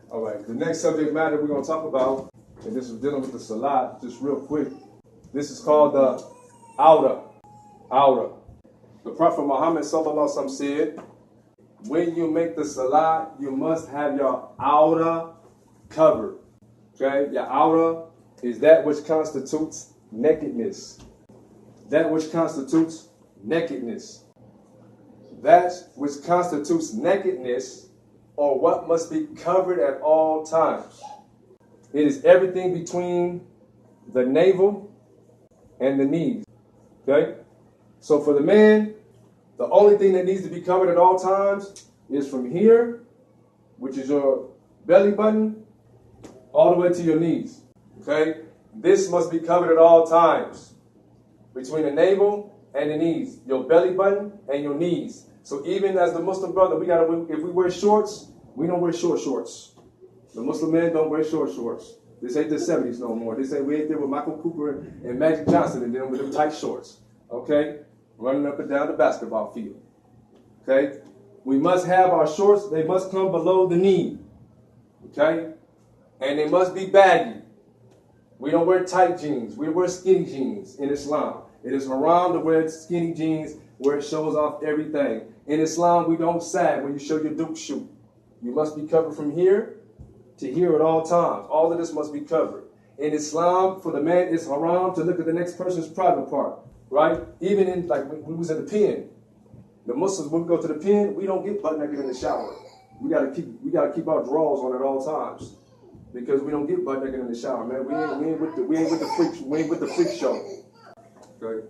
All right, the next subject matter we're going to talk about, and this is dealing with the salat, just real quick. This is called the Aurah. Aurah. The Prophet Muhammad sallallahu alaihi wasallam said, when you make the salat, you must have your Aurah covered. Okay, your Aurah is that which constitutes nakedness. That which constitutes nakedness. That which constitutes nakedness, or what must be covered at all times. It is everything between the navel and the knees. Okay? So for the man, the only thing that needs to be covered at all times is from here, which is your belly button, all the way to your knees. Okay? This must be covered at all times. Between the navel and the knees. Your belly button and your knees. So even as the Muslim brother, if we wear shorts, we don't wear short shorts. The Muslim men don't wear short shorts. This ain't the 70s no more. This ain't, we ain't there with Michael Cooper and Magic Johnson and then with them tight shorts. Okay? Running up and down the basketball field. Okay? We must have our shorts, they must come below the knee. Okay? And they must be baggy. We don't wear tight jeans. We wear skinny jeans in Islam. It is haram to wear skinny jeans where it shows off everything. In Islam, we don't sag when you show your Duke shoe. You must be covered from here to here at all times. All of this must be covered. In Islam, for the man, it's haram to look at the next person's private part. Right? Even in, like, when we was in the pen. The Muslims, when we go to the pen, we don't get butt naked in the shower. We gotta keep our drawers on at all times. Because we don't get butt naked in the shower, man. We ain't with the freak show. Okay.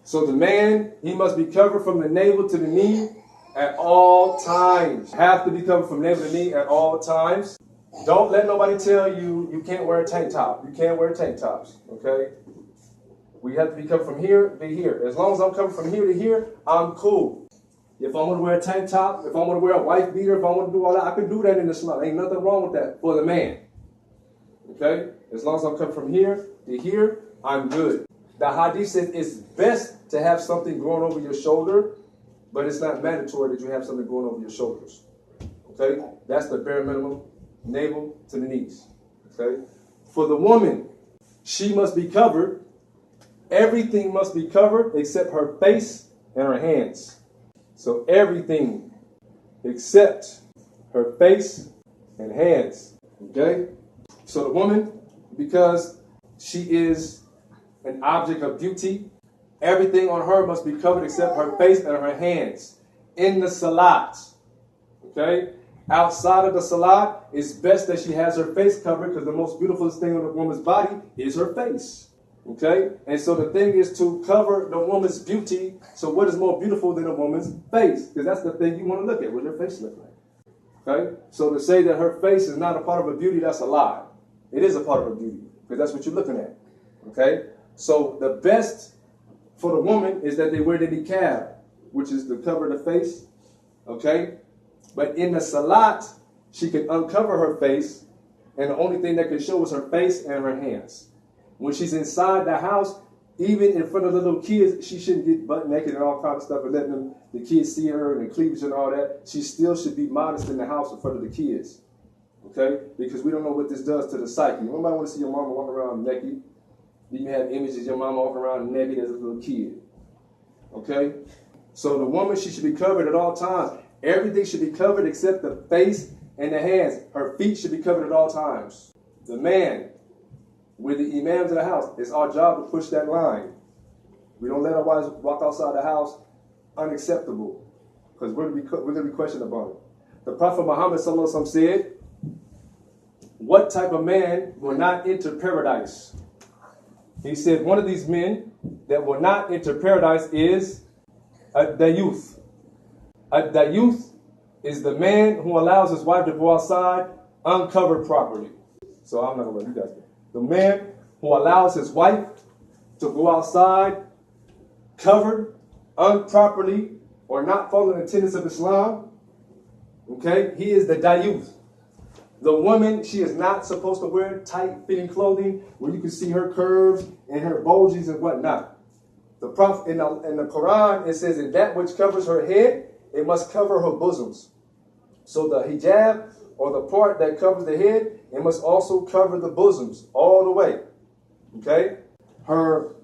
So the man, he must be covered from the navel to the knee at all times. Have to be covered from navel to knee at all times. Don't let nobody tell you you can't wear a tank top. You can't wear tank tops. Okay. We have to be covered from here to here. As long as I'm covered from here to here, I'm cool. If I'm going to wear a tank top, if I'm going to wear a wife beater, if I want to do all that, I can do that in Islam. Ain't nothing wrong with that for the man. Okay? As long as I'm covered from here to here, I'm good. The hadith says it's best to have something going over your shoulder, but it's not mandatory that you have something going over your shoulders. Okay? That's the bare minimum, navel to the knees. Okay? For the woman, she must be covered. Everything must be covered except her face and her hands. So everything except her face and hands. Okay? So the woman, because she is an object of beauty, everything on her must be covered except her face and her hands. In the salat. Okay? Outside of the salat, it's best that she has her face covered because the most beautiful thing on a woman's body is her face. Okay? And so the thing is to cover the woman's beauty. So what is more beautiful than a woman's face? Because that's the thing you want to look at. What does her face look like? Okay? So to say that her face is not a part of her beauty, that's a lie. It is a part of her beauty. Because that's what you're looking at. Okay? So the best for the woman is that they wear the niqab, which is to cover the face. Okay? But in the salat, she can uncover her face. And the only thing that can show is her face and her hands. When she's inside the house, even in front of the little kids, she shouldn't get butt naked and all kind of stuff and letting the kids see her and the cleavage and all that. She still should be modest in the house in front of the kids. Okay? Because we don't know what this does to the psyche. Nobody want to see your mama walking around naked. Then you have images of your mama walking around naked as a little kid. Okay? So the woman, she should be covered at all times. Everything should be covered except the face and the hands. Her feet should be covered at all times. The man, with the imams of the house, it's our job to push that line. We don't let our wives walk outside the house unacceptable, because we're going to be questioned about it. The Prophet Muhammad sallallahu alaihi wasallam said, what type of man will not enter paradise? He said one of these men that will not enter paradise is Ad-Dayyooth. Ad-Dayyooth is the man who allows his wife to go outside uncovered properly. So I'm not going to let you guys do. The man who allows his wife to go outside covered, improperly, or not following the tenets of Islam, okay, he is the Dayyooth. The woman, she is not supposed to wear tight-fitting clothing where you can see her curves and her bulges and whatnot. The Prophet in the Quran, it says, in that which covers her head, it must cover her bosoms. So the hijab or the part that covers the head, it must also cover the bosoms all the way. Okay? Her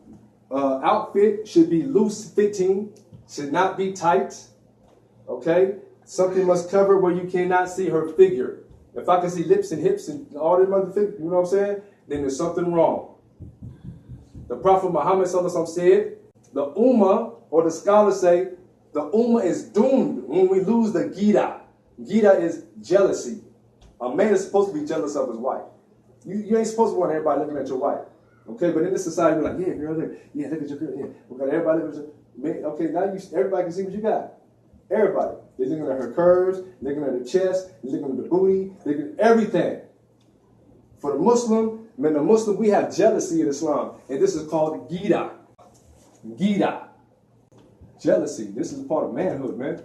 outfit should be loose fitting, should not be tight. Okay? Something must cover where you cannot see her figure. If I can see lips and hips and all them other things, you know what I'm saying? Then there's something wrong. The Prophet Muhammad said, the Ummah, or the scholars say, the Ummah is doomed when we lose the Gheerah. Gheerah is jealousy. A man is supposed to be jealous of his wife. You ain't supposed to want everybody looking at your wife. Okay, but in this society, we're like, yeah, girl, look. Yeah, look at your girl. Yeah, we got everybody looking at your man. Okay, now everybody can see what you got. Everybody. They're looking at her curves, looking at her chest, looking at the booty, looking at everything. For the Muslim, we have jealousy in Islam, and this is called Gheerah. Gheerah. Jealousy. This is part of manhood, man.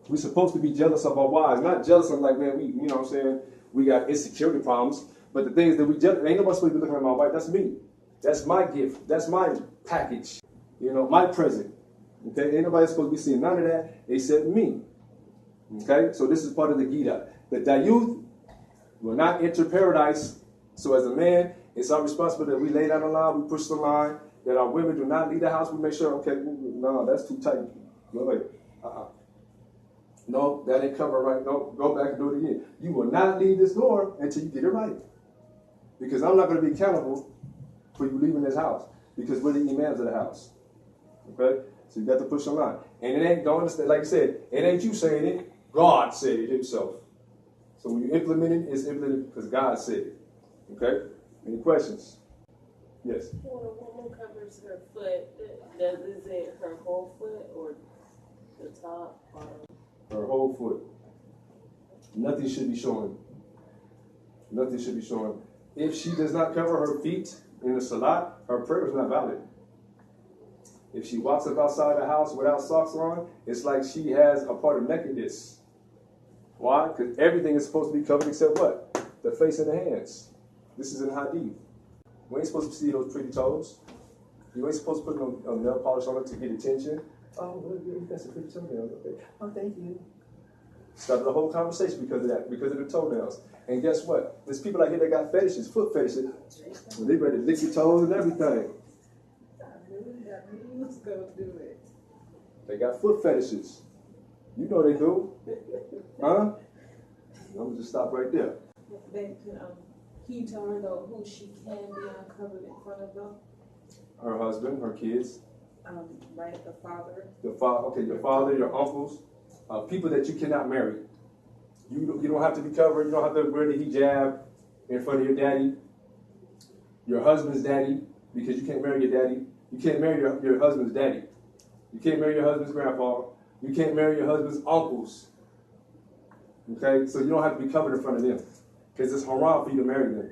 We're supposed to be jealous of our wives, not jealous of like, man, you know what I'm saying, we got insecurity problems. But the thing is that we jealous, ain't nobody supposed to be looking at my wife. That's me. That's my gift. That's my package. You know, my present. Okay, ain't nobody supposed to be seeing none of that except me. Okay, so this is part of the Gheerah. The Dayyooth will not enter paradise. So as a man, it's our responsibility that we lay down the line, we push the line, that our women do not leave the house. We make sure, okay, no, that's too tight. No, wait. No, that ain't covered right. No, go back and do it again. You will not leave this door until you get it right. Because I'm not going to be accountable for you leaving this house. Because we're the imams of the house. Okay? So you got to push the line. And it ain't, don't understand, like I said, it ain't you saying it. God said it himself. So when you implement it, it's implemented because God said it. Okay? Any questions? Yes? When a woman covers her foot, is it her whole foot or the top? Her whole foot. Nothing should be showing. Nothing should be showing. If she does not cover her feet in the salat, her prayer is not valid. If she walks up outside the house without socks on, it's like she has a part of nakedness. Why? Because everything is supposed to be covered except what? The face and the hands. This is in Hadith. We ain't supposed to see those pretty toes. You ain't supposed to put no nail polish on it to get attention. Oh, that's a pretty toenail. Okay. Oh, thank you. Started the whole conversation because of that, because of the toenails. And guess what? There's people out here that got fetishes, foot fetishes. Well, they ready to lick your toes and everything. They got foot fetishes. You know they do. Huh? I'm going to just stop right there. Can you tell her, though, who she can be uncovered in front of, though? Her husband, her kids. Right, the father. Okay, your father, your uncles, people that you cannot marry. You don't have to be covered. You don't have to wear the hijab in front of your daddy, your husband's daddy, because you can't marry your daddy. You can't marry your husband's daddy. You can't marry your husband's grandpa. You can't marry your husband's uncles. Okay, so you don't have to be covered in front of them, because it's haram for you to marry them.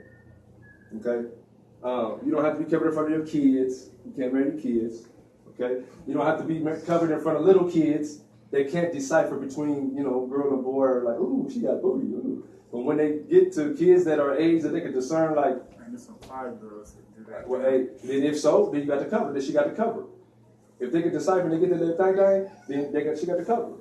Okay, you don't have to be covered in front of your kids. You can't marry your kids. Okay, you don't have to be covered in front of little kids. They can't decipher between, you know, girl and boy, or like, ooh, she got booty. Ooh. But when they get to kids that are age that they can discern, like, and there's some fire girls that do that. Well, hey, then if so, then you got to cover. Then she got to cover. If they can decipher and they get to their thing, then she got to cover.